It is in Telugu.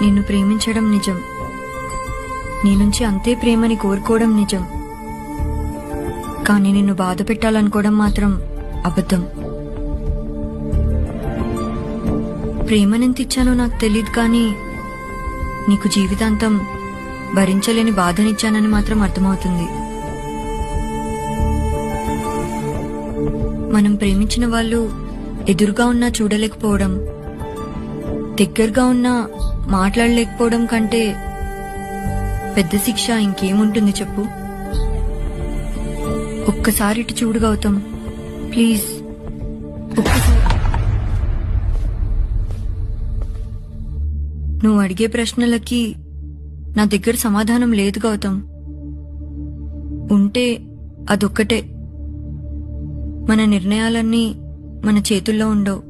నిన్ను ప్రేమించడం నిజం, నీ నుంచి అంతే ప్రేమని కోరుకోవడం నిజం. కానీ నిన్ను బాధ పెట్టాలనుకోవడం మాత్రం అబద్ధం. ప్రేమనెంతిచ్చానో నాకు తెలియదు, కానీ నీకు జీవితాంతం భరించలేని బాధనిచ్చానని మాత్రం అర్థమవుతుంది. మనం ప్రేమించిన వాళ్ళు ఎదురుగా ఉన్నా చూడలేకపోవడం, దగ్గరగా ఉన్నా మాట్లాడలేకపోవడం కంటే పెద్ద శిక్ష ఇంకేముంటుంది చెప్పు. ఒక్కసారి ఇటు చూడు గౌతమ్, ప్లీజ్ ఒక్కసారి. నువ్వు అడిగే ప్రశ్నలకి నా దగ్గర సమాధానం లేదు గౌతమ్. ఉంటే అదొక్కటే, మన నిర్ణయాలన్నీ మన చేతుల్లో ఉండవు.